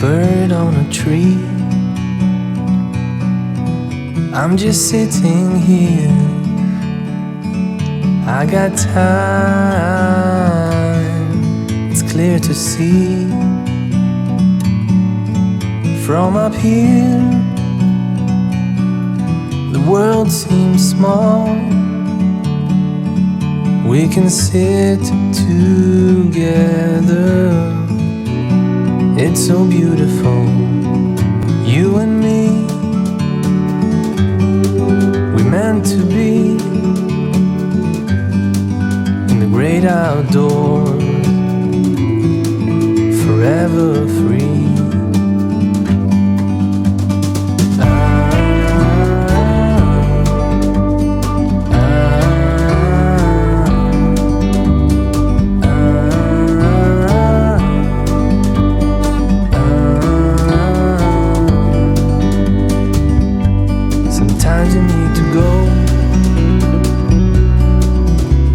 bird on a tree. I'm just sitting here, I got time, it's clear to see. From up here, the world seems small. We can sit together, it's so beautiful, you and me. We meant to be in the great outdoors, forever free. Sometimes you need to go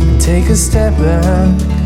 and take a step back